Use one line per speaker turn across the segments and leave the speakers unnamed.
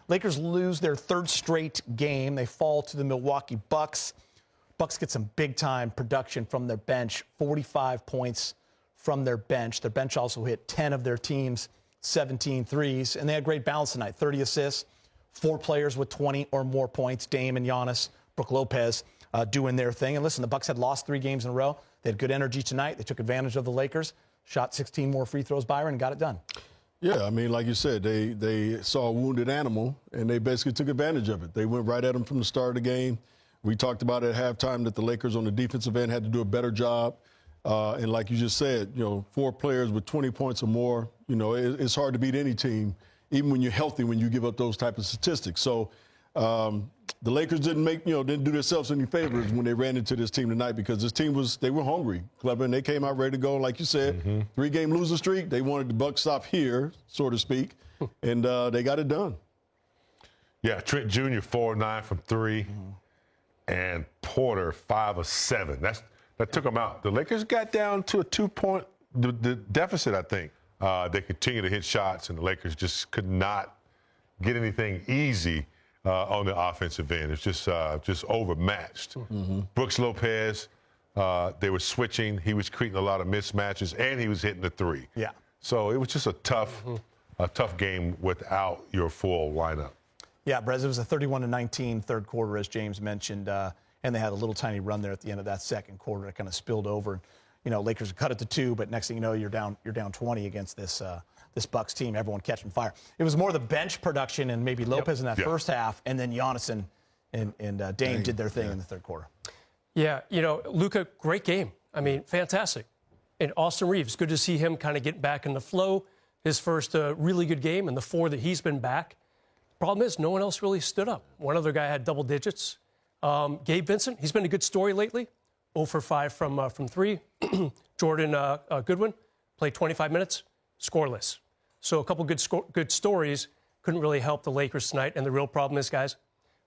Lakers lose their third straight game. They fall to the Milwaukee Bucks. Bucks get some big-time production from their bench, 45 points from their bench. Their bench also hit 10 of their team's 17 threes, and they had great balance tonight, 30 assists, 4 players with 20 or more points, Dame and Giannis, Brook Lopez doing their thing. And listen, the Bucks had lost 3 games in a row. They had good energy tonight. They took advantage of the Lakers, shot 16 more free throws, Byron, and got it done.
Yeah, I mean, like you said, they saw a wounded animal, and they basically took advantage of it. They went right at them from the start of the game. We talked about at halftime that the Lakers on the defensive end had to do a better job. And like you just said, 4 players with 20 points or more, it's hard to beat any team, even when you're healthy, when you give up those type of statistics. So the Lakers didn't do themselves any favors when they ran into this team tonight, because this team they were hungry, clever, and they came out ready to go. Like you said, 3-game losing streak. They wanted the Bucks stop here, so to speak, and they got it done.
Yeah, Trent Jr. 4-9 from 3, and Porter 5 of 7. That took them out. The Lakers got down to a 2-point deficit, I think. They continued to hit shots, and the Lakers just could not get anything easy on the offensive end. It's just overmatched. Brooks Lopez, they were switching. He was creating a lot of mismatches, and he was hitting the 3.
Yeah.
So it was just a tough game without your full lineup.
Yeah, Brez, it was a 31-19 third quarter, as James mentioned, and they had a little tiny run there at the end of that second quarter that kind of spilled over. Lakers cut it to 2, but next thing you know, you're down 20 against this Bucks team. Everyone catching fire. It was more the bench production and maybe Lopez in that first half, and then Giannis and Dame did their thing in the third quarter.
Yeah, Luka, great game. I mean, fantastic. And Austin Reaves, good to see him kind of get back in the flow. His first really good game in the 4 that he's been back. Problem is, no one else really stood up. One other guy had double digits. Gabe Vincent, he's been a good story lately. 0 for 5 from 3. Jordan Goodwin played 25 minutes, scoreless. So a couple good stories. Couldn't really help the Lakers tonight. And the real problem is, guys,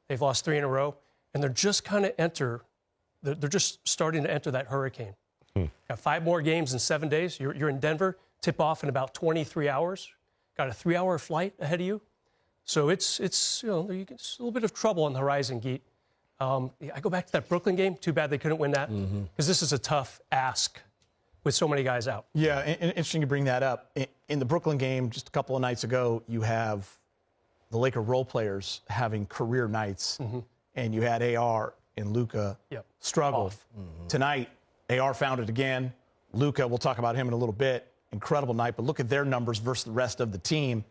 they've lost 3 in a row, and they're just they're just starting to enter that hurricane. Got 5 more games in 7 days. You're in Denver. Tip off in about 23 hours. Got a 3-hour flight ahead of you. So it's a little bit of trouble on the horizon, Geet. I go back to that Brooklyn game. Too bad they couldn't win that, because this is a tough ask with so many guys out.
Yeah, and interesting you bring that up. In the Brooklyn game just a couple of nights ago, you have the Laker role players having career nights, and you had AR and Luka struggle. Tonight, AR found it again. Luka, we'll talk about him in a little bit. Incredible night, but look at their numbers versus the rest of the team.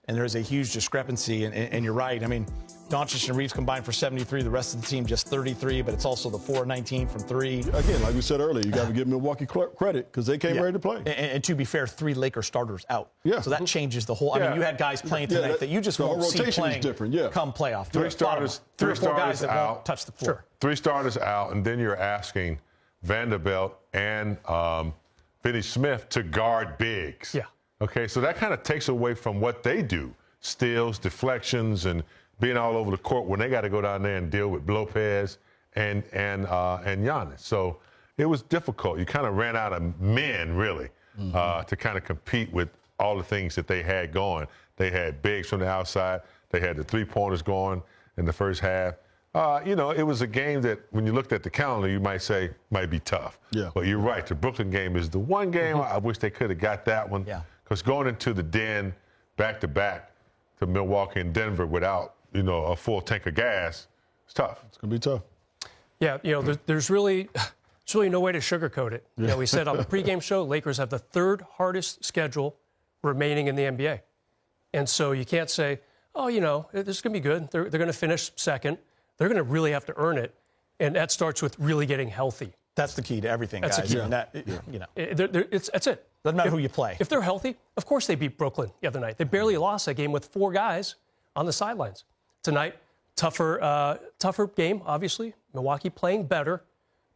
And there's a huge discrepancy, and you're right. I mean, Doncic and Reaves combined for 73. The rest of the team just 33, but it's also the 4-19 from 3.
Again, like we said earlier, you got to give Milwaukee credit because they came ready to play.
And to be fair, 3 Laker starters out.
Yeah.
So that changes the whole. I mean, you had guys playing tonight that you just won't see playing come playoff.
3 starters, 3 or 4 guys that
won't touch the floor.
3 starters out, and then you're asking Vanderbilt and Finney Smith to guard bigs.
Yeah.
Okay, so that kind of takes away from what they do, steals, deflections, and being all over the court when they got to go down there and deal with Lopez and Giannis. So it was difficult. You kind of ran out of men, really, to kind of compete with all the things that they had going. They had bigs from the outside. They had the 3-pointers going in the first half. It was a game that when you looked at the calendar, you might say might be tough. Yeah. But you're right. The Brooklyn game is the one game I wish they could have got that one. Yeah. Because going into the Den back-to-back to Milwaukee and Denver without, a full tank of gas, it's tough.
It's going to be tough.
Yeah, there's really no way to sugarcoat it. We said on the pregame show, Lakers have the 3rd hardest schedule remaining in the NBA. And so you can't say, this is going to be good. They're going to finish 2nd. They're going to really have to earn it. And that starts with really getting healthy.
That's the key to everything, guys.
That's the key. That's it.
Doesn't matter who you play.
If they're healthy, of course they beat Brooklyn the other night. They barely lost that game with 4 guys on the sidelines. Tonight, tougher game, obviously. Milwaukee playing better,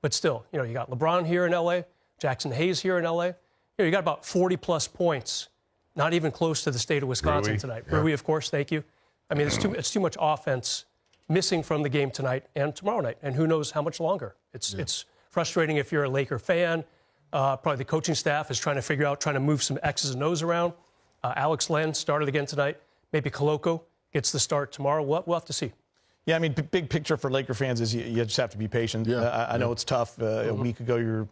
but still, you got LeBron here in L.A., Jackson Hayes here in L.A. You got about 40-plus points, not even close to the state of Wisconsin tonight. Yeah. Rui, of course, thank you. I mean, it's too much offense missing from the game tonight and tomorrow night, and who knows how much longer. It's frustrating if you're a Laker fan. Probably the coaching staff is trying to move some X's and O's around. Alex Len started again tonight. Maybe Koloko gets the start tomorrow. We'll have to see.
Yeah, I mean, big picture for Laker fans is you just have to be patient.
Yeah.
I know it's tough. A week ago, you're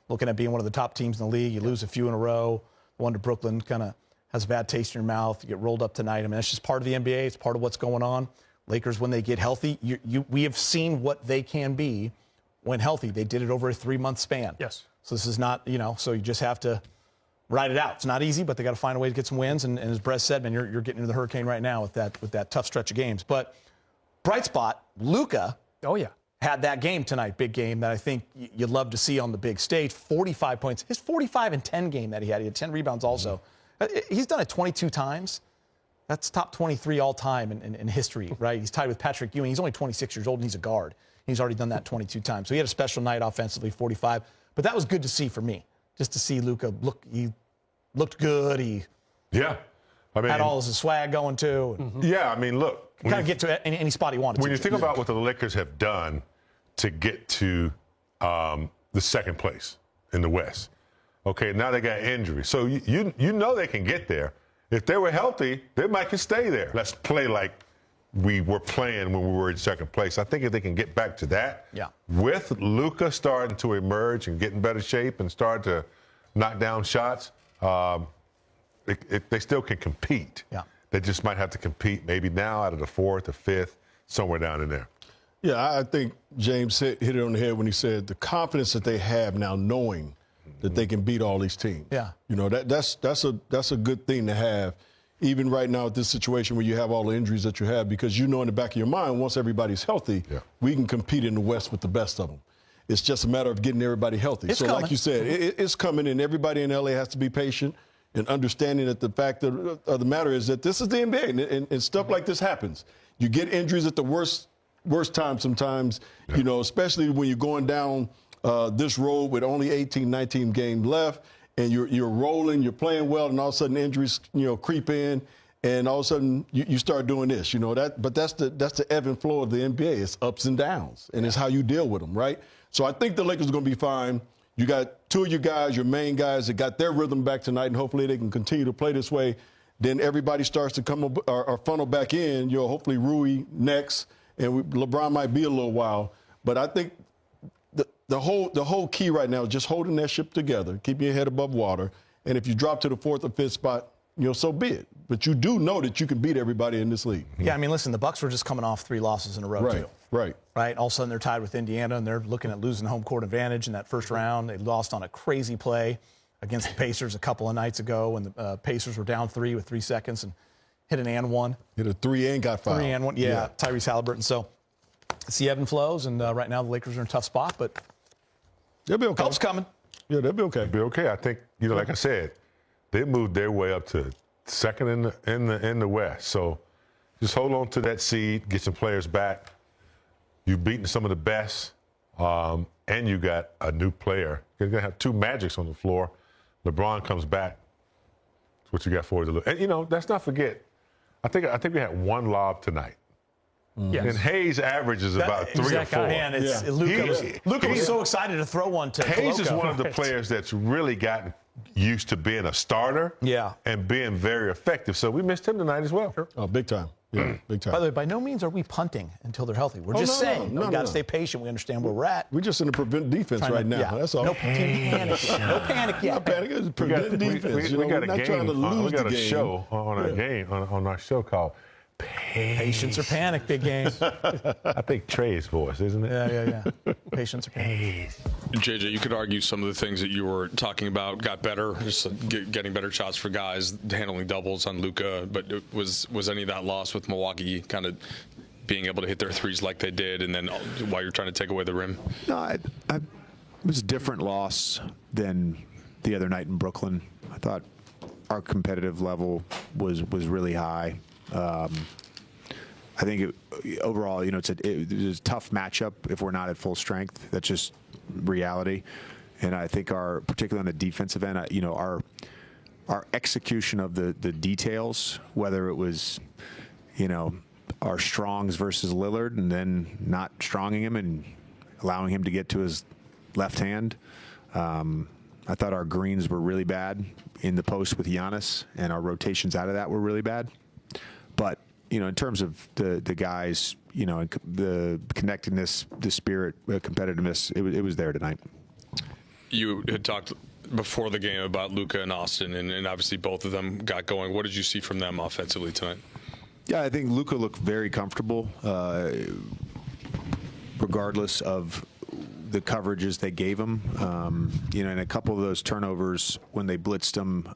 looking at being one of the top teams in the league. You lose a few in a row. One to Brooklyn kind of has a bad taste in your mouth. You get rolled up tonight. I mean, that's just part of the NBA. It's part of what's going on. Lakers, when they get healthy, we have seen what they can be when healthy. They did it over a 3-month span.
Yes.
So this is not, so you just have to ride it out. It's not easy, but they got to find a way to get some wins. And as Brez said, man, you're getting into the hurricane right now with that tough stretch of games. But bright spot, Luka.
Oh, yeah.
Had that game tonight, big game that I think you'd love to see on the big stage. 45 points. His 45 and 10 game that he had 10 rebounds also. He's done it 22 times. That's top 23 all time in history, right? He's tied with Patrick Ewing. He's only 26 years old, and he's a guard. He's already done that 22 times. So he had a special night offensively, 45. But that was good to see for me, just to see Luka he looked good. He
I mean,
had all his swag going, too.
Yeah, I mean, look.
Kind of get to any spot he wanted
When
to.
you think about what the Lakers have done to get to the second place in the West, okay, now they got injuries. So you know they can get there. If they were healthy, they might could stay there. Let's play like we were playing when we were in second place. I think if they can get back to that, with Luka starting to emerge and get in better shape and start to knock down shots, they still can compete.
Yeah.
They just might have to compete maybe now out of the fourth or fifth, somewhere down in there.
Yeah, I think James hit it on the head when he said the confidence that they have now knowing that they can beat all these teams.
Yeah.
That's a good thing to have, even right now at this situation where you have all the injuries that you have, because in the back of your mind, once everybody's healthy, we can compete in the West with the best of them. It's just a matter of getting everybody healthy.
It's
so
coming.
like you said, it's coming, and everybody in LA has to be patient and understanding that the fact of the matter is that this is the NBA, and stuff like this happens. You get injuries at the worst time sometimes, especially when you're going down this road with only 18, 19 games left, and you're rolling, you're playing well, and all of a sudden injuries, creep in, and all of a sudden you start doing this, But that's the ebb and flow of the NBA. It's ups and downs, and it's how you deal with them, right? So I think the Lakers are going to be fine. You got two of your guys, your main guys, that got their rhythm back tonight, and hopefully they can continue to play this way. Then everybody starts to come or funnel back in. Hopefully Rui next, and LeBron might be a little while. But I think the whole key right now is just holding that ship together, keeping your head above water. And if you drop to the fourth or fifth spot, so be it. But you do know that you can beat everybody in this league.
Yeah, I mean, listen, the Bucks were just coming off 3 losses in a row, too.
Right.
All of a sudden, they're tied with Indiana, and they're looking at losing home court advantage in that first round. They lost on a crazy play against the Pacers a couple of nights ago when the Pacers were down 3 with 3 seconds and hit an and one.
Hit a 3 and got fouled.
3 and 1, yeah. Tyrese Halliburton. So it's the ebb and flows, and right now the Lakers are in a tough spot, but
they'll be okay.
help's coming.
Yeah, they'll be okay.
They'll be okay. I think, like I said, they moved their way up to second in the West. So just hold on to that seed, get some players back. You've beaten some of the best, and you got a new player. You're going to have 2 Magics on the floor. LeBron comes back. That's what you got for you. And, let's not forget, I think we had 1 lob tonight.
Yes.
And Hayes averages about 3 or 4.
Man, Luka was so excited to throw one to
Hayes
Luka.
is one of the players that's really gotten used to being a starter and being very effective. So we missed him tonight as well.
Oh, big time. Yeah, big time.
By the way, by no means are we punting until they're healthy. We're just saying we got to stay patient. We understand where we're at.
We're just in the prevent defense right now. That's all.
No panic yet. No panic yet.
No panic. It's prevent defense.
We got a game. We got a show on our game on our show called
Patience or panic, big game.
I think Trey's voice, isn't it?
Yeah. Patience or panic.
JJ, you could argue some of the things that you were talking about got better, just getting better shots for guys, handling doubles on Luka. But was any of that lost with Milwaukee kind of being able to hit their threes like they did, and then while you're trying to take away the rim?
No, it was a different loss than the other night in Brooklyn. I thought our competitive level was really high. I think overall, it's a tough matchup if we're not at full strength. That's just reality. And I think particularly on the defensive end, our execution of the details, whether it was, our strongs versus Lillard and then not stronging him and allowing him to get to his left hand. I thought our greens were really bad in the post with Giannis, and our rotations out of that were really bad. But in terms of the guys, the connectedness, the spirit, competitiveness, it was there tonight.
You had talked before the game about Luka and Austin, and obviously both of them got going. What did you see from them offensively tonight? Yeah,
I think Luka looked very comfortable, regardless of the coverages they gave him. And a couple of those turnovers when they blitzed him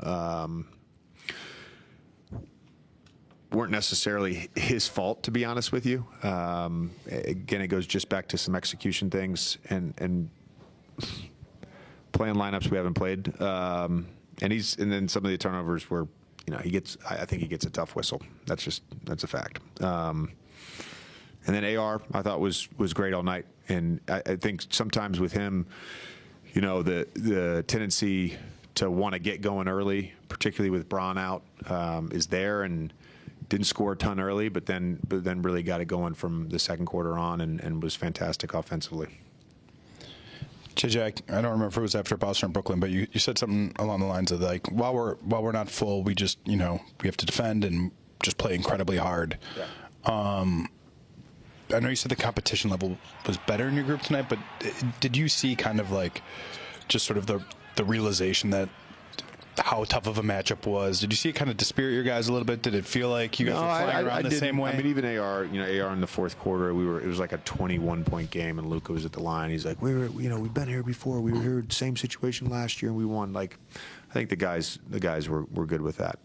weren't necessarily his fault, to be honest with you. Again, it goes just back to some execution things and playing lineups we haven't played. And then some of the turnovers were, I think he gets a tough whistle. That's a fact. And then AR, I thought was great all night. And I think sometimes with him, the tendency to want to get going early, particularly with Braun out, is there, and didn't score a ton early, but then really got it going from the second quarter on and was fantastic offensively.
JJ, I don't remember if it was after Boston or Brooklyn, but you said something along the lines of like, while we're not full, we just we have to defend and just play incredibly hard. Yeah. I know you said the competition level was better in your group tonight, but did you see kind of like just sort of the realization that how tough of a matchup was? Did you see it kind of dispirit your guys a little bit? Did it feel like you guys were flying around the same way?
I mean, even AR, AR in the fourth quarter, it was like a 21-point game, and Luka was at the line. He's like, we've been here before. We were here, same situation last year, and we won. Like, I think the guys were good with that.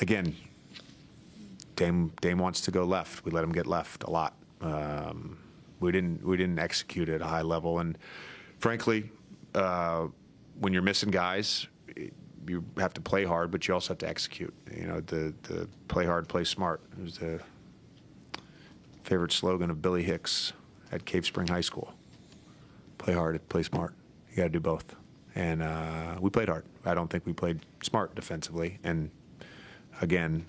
Again, Dame wants to go left. We let him get left a lot. We didn't execute at a high level, and frankly, when you're missing guys, you have to play hard, but you also have to execute. The play hard, play smart. It was the favorite slogan of Billy Hicks at Cave Spring High School. Play hard, play smart. You got to do both. And we played hard. I don't think we played smart defensively. And again,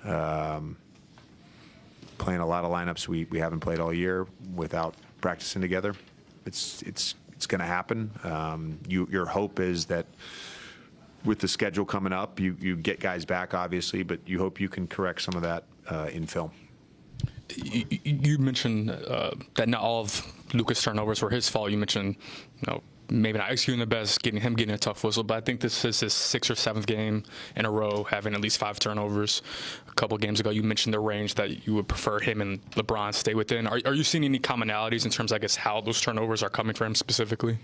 playing a lot of lineups we haven't played all year without practicing together. It's going to happen. Your hope is that with the schedule coming up, you get guys back, obviously, but you hope you can correct some of that in film.
You mentioned that not all of Luka's turnovers were his fault. You mentioned, maybe not executing the best, getting a tough whistle, but I think this is his 6th or 7th game in a row having at least 5 turnovers. A couple of games ago, you mentioned the range that you would prefer him and LeBron stay within. Are you seeing any commonalities in terms of, I guess, how those turnovers are coming for him specifically?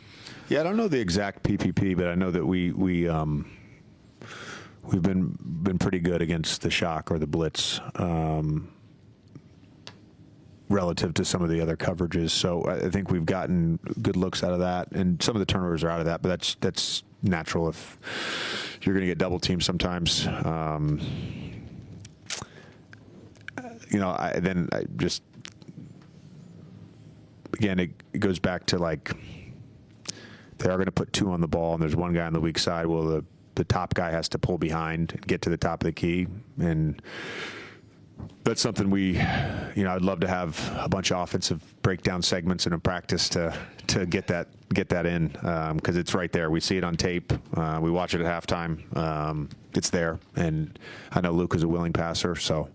Yeah, I don't know the exact PPP, but I know that we've been pretty good against the shock or the blitz. Relative to some of the other coverages. So I think we've gotten good looks out of that, and some of the turnovers are out of that, but that's natural if you're going to get double teamed sometimes. Again, it goes back to like they are going to put 2 on the ball, and there's one guy on the weak side. Well, the top guy has to pull behind and get to the top of the key, and that's something I'd love to have a bunch of offensive breakdown segments in a practice to get that in, because it's right there. We see it on tape. We watch it at halftime. It's there, and I know Luka's a willing passer, so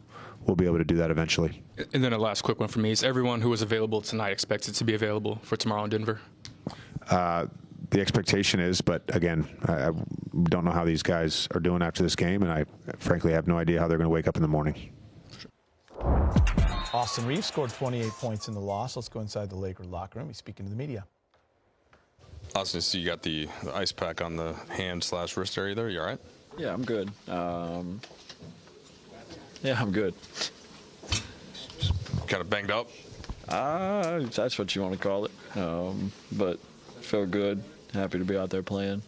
we'll be able to do that eventually.
And then a last quick one for me: is everyone who was available tonight expected to be available for tomorrow in Denver?
The expectation is, but again, I don't know how these guys are doing after this game, and I frankly have no idea how they're going to wake up in the morning.
Austin Reaves scored 28 points in the loss. Let's go inside the Lakers locker room. He's speaking to the media.
Austin, so you got the ice pack on the hand/wrist area there. You all right?
Yeah, I'm good. Yeah, I'm good.
Kind of banged up?
That's what you want to call it. But feel good. Happy to be out there playing.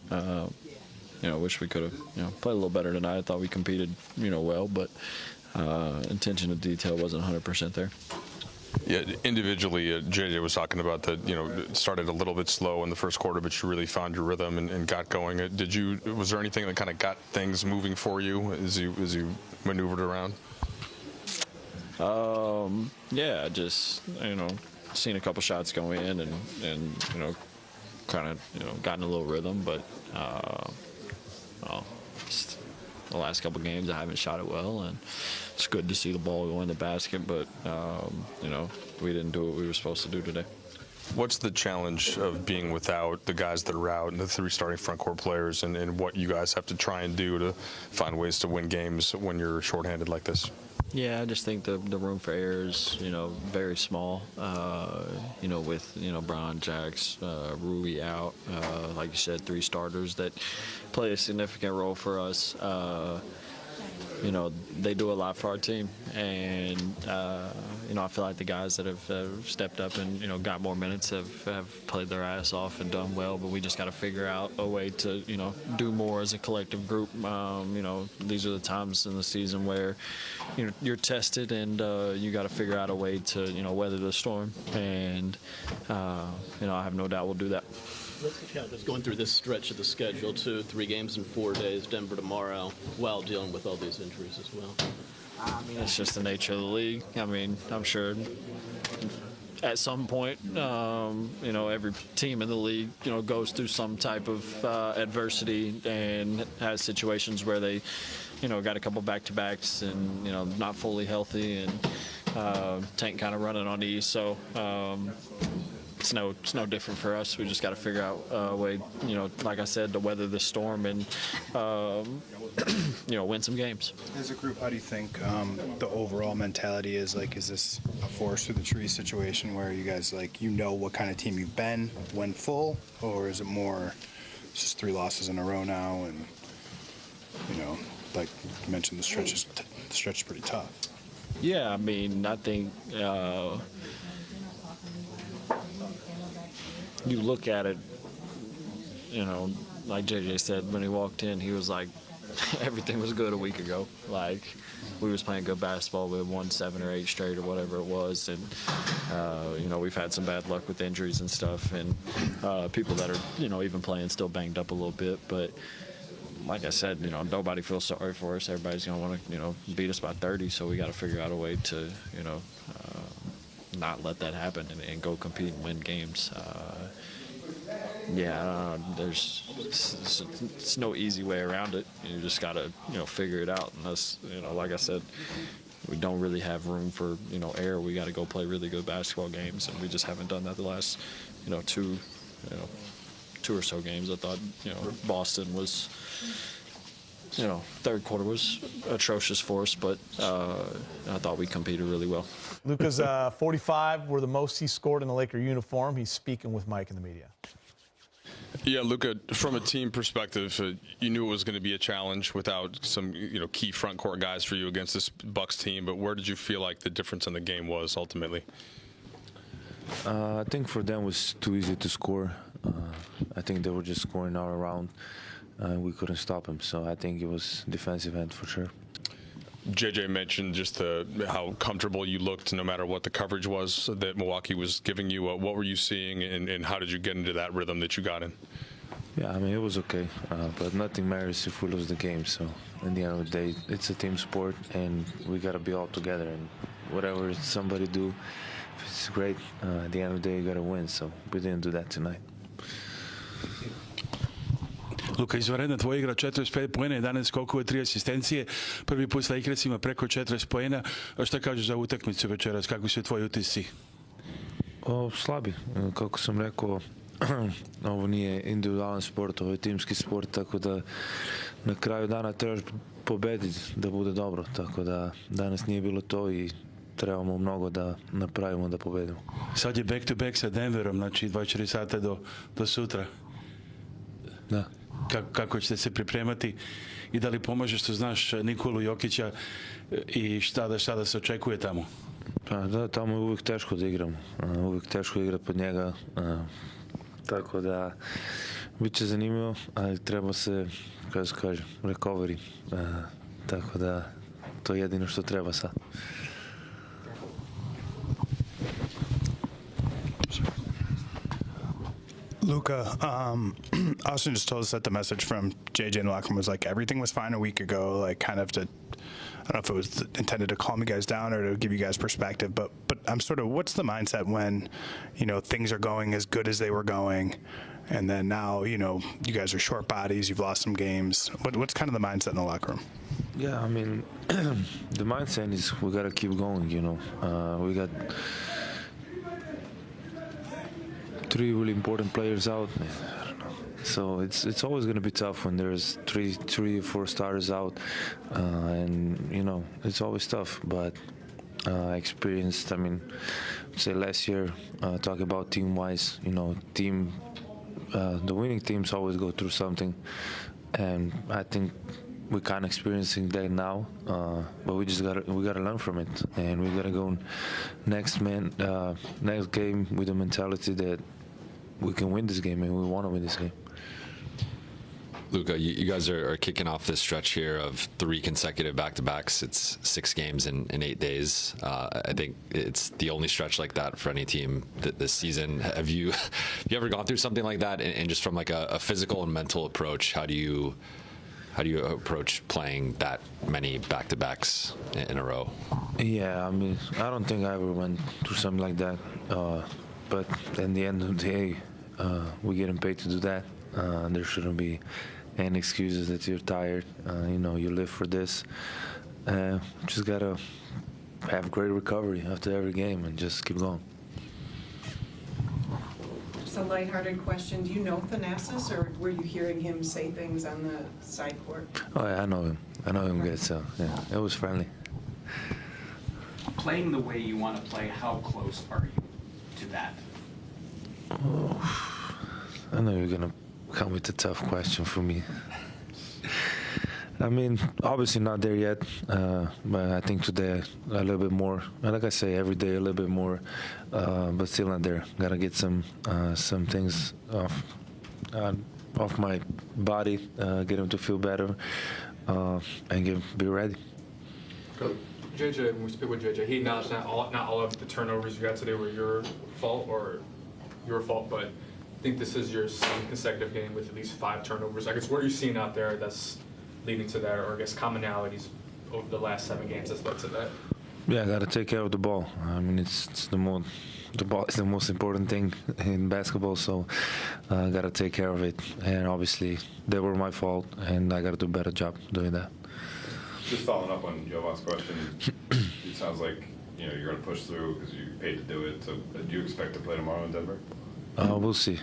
Wish we could have, played a little better tonight. I thought we competed, well, but attention to detail wasn't 100% there.
Yeah, individually, JJ was talking about that. It started a little bit slow in the first quarter, but you really found your rhythm and got going. Was there anything that kind of got things moving for you as you maneuvered around?
Yeah, just seen a couple shots go in and kind of gotten a little rhythm, but just the last couple games I haven't shot it well, and it's good to see the ball go in the basket, but we didn't do what we were supposed to do today.
What's the challenge of being without the guys that are out and the 3 starting front court players, and what you guys have to try and do to find ways to win games when you're shorthanded like this?
Yeah, I just think the room for error is, very small. With, Bron, Jax, Rui out, like you said, 3 starters that play a significant role for us. They do a lot for our team, and I feel like the guys that have stepped up and got more minutes have played their ass off and done well. But we just got to figure out a way to do more as a collective group. These are the times in the season where you're tested, and you got to figure out a way to weather the storm. And I have no doubt we'll do that.
What's the challenge going through this stretch of the schedule, too? 3 games in 4 days, Denver tomorrow, while dealing with all these injuries as well?
It's just the nature of the league. I'm sure at some point, every team in the league, goes through some type of adversity and has situations where they, got a couple back-to-backs and, not fully healthy, and Tank kind of running on E. So, it's no different for us. We just got to figure out a way, like I said, to weather the storm and, win some games.
As a group, how do you think the overall mentality is? Like, is this a forest through the trees situation where you guys, what kind of team you've been when full? Or is it more just 3 losses in a row now? And, like you mentioned, the stretch is pretty tough.
Yeah, I think you look at it, like JJ said, when he walked in, he was like, everything was good a week ago. Like, we was playing good basketball. We had won 7 or 8 straight or whatever it was. And, we've had some bad luck with injuries and stuff. And people that are, even playing still banged up a little bit. But like I said, nobody feels sorry for us. Everybody's going to want to, beat us by 30. So we got to figure out a way to, not let that happen and go compete and win games. It's no easy way around it. You just got to, figure it out. And that's, like I said, we don't really have room for, error. We got to go play really good basketball games, and we just haven't done that the last, 2 or so games. I thought, Boston was, third quarter was atrocious for us, but I thought we competed really well.
Luka's 45 were the most he scored in a Laker uniform. He's speaking with Mike in the media.
Yeah, Luka, from a team perspective, you knew it was going to be a challenge without some, key front court guys for you against this Bucks team. But where did you feel like the difference in the game was ultimately?
I think for them it was too easy to score. I think they were just scoring all around. We couldn't stop them. So I think it was defensive end for sure.
JJ mentioned just how comfortable you looked no matter what the coverage was that Milwaukee was giving you. What were you seeing, and how did you get into that rhythm that you got in?
Yeah, it was okay, but nothing matters if we lose the game. So in the end of the day, it's a team sport, and we got to be all together. And whatever somebody do, if it's great, at the end of the day, you got to win. So we didn't do that tonight.
Luka, izvanredna tvoj igra 45 poena, 11 skokova, 3 asistencije. Prvi put s Lakersima preko 40 poena. A šta kažeš za utakmicu večeras? Kakvi su tvoji utisci?
Slabi. Kako sam rekao, ovo nije individualan sport, ovo je timski sport, tako da na kraju dana trebaš pobediti da bude dobro. Tako da danas nije bilo to i trebamo mnogo da napravimo da pobedimo.
Sad je back to back sa Denverom, znači 24 sata do sutra.
Da.
Kako ćete se pripremati i da li pomaže što znaš Nikolu Jokića i šta da se očekuje tamo?
Pa da, tamo je uvijek teško da igram. Uvijek teško igrati pod njega. Tako da bit će zanimljivo, ali treba se, kako se kaže, recovery. Tako da to je jedino što treba sad.
Luka, Austin just told us that the message from JJ in the locker room was like everything was fine a week ago, like kind of to, I don't know if it was intended to calm you guys down or to give you guys perspective, but I'm sort of, what's the mindset when, things are going as good as they were going, and then now, you guys are short bodies, you've lost some games. What's kind of the mindset in the locker room?
Yeah, I mean, the mindset is we gotta keep going. We got 3 really important players out. I don't know. So it's always gonna be tough when there's 3 or 4 starters out, and it's always tough. But experienced. I mean, say last year, talk about team-wise. The winning teams always go through something, and I think we're kind of experiencing that now. But we gotta learn from it, and we gotta go next game with the mentality that we can win this game, and we want to win this game.
Luka, you guys are kicking off this stretch here of 3 consecutive back-to-backs. It's 6 games in 8 days. I think it's the only stretch like that for any team this season. Have you ever gone through something like that? And just from like a physical and mental approach, how do you approach playing that many back-to-backs in a row? Yeah, I mean, I don't think I ever went through something like that. But in the end of the day, we're getting paid to do that. There shouldn't be any excuses that you're tired. You live for this. Just gotta have great recovery after every game and just keep going.
Just a lighthearted question. Do you know Thanasis, or were you hearing him say things on the side court?
Oh yeah, I know him. I know him good, so yeah, it was friendly.
Playing the way you want to play, how close are you to that?
I know you're gonna come with a tough question for me. I mean, obviously not there yet, but I think today a little bit more. Like I say, every day a little bit more, but still not there. Gotta get some things off my body, get him to feel better, and be ready.
JJ, when we speak with JJ, he acknowledged not all of the turnovers you got today were your fault, but I think this is your 7th consecutive game with at least 5 turnovers. I guess what are you seeing out there that's leading to that, or I guess commonalities over the last 7 games that's led to that?
Yeah, I got to take care of the ball. I mean, the ball is the most important thing in basketball, so I got to take care of it. And obviously, they were my fault, and I got to do a better job doing that.
Just following up on Jovan's question, it sounds like you're going to push through because you paid to do it. So, do you expect to play tomorrow in Denver?
We'll see.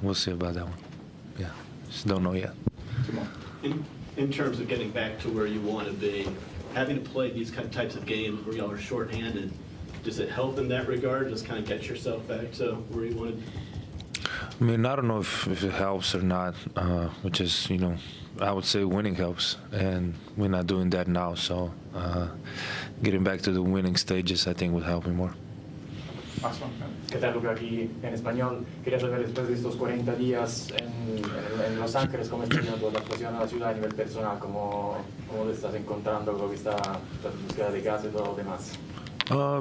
We'll see about that one. Yeah, just don't know yet.
In terms of getting back to where you want to be, having to play these types of games where y'all are shorthanded, does it help in that regard? Just kind of get yourself back to where you want to be?
I mean, I don't know if it helps or not, which is, I would say winning helps, and we're not doing that now. So getting back to the winning stages, I think, would help me more.
¿Qué tal, Luka? Aquí en español. Quería saber, después de estos 40 días en Los Ángeles, ¿cómo está yendo tu adaptación a la ciudad a nivel personal? ¿Cómo te estás encontrando con esta búsqueda de casa y todo lo demás?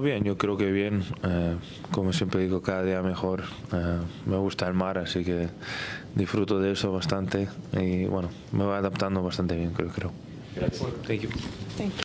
Bien, yo creo que bien. Como siempre digo, cada día mejor. Me gusta el mar, así que disfruto de eso bastante. Y bueno, me voy adaptando bastante bien, creo.
Gracias.
Thank you.
Thank you.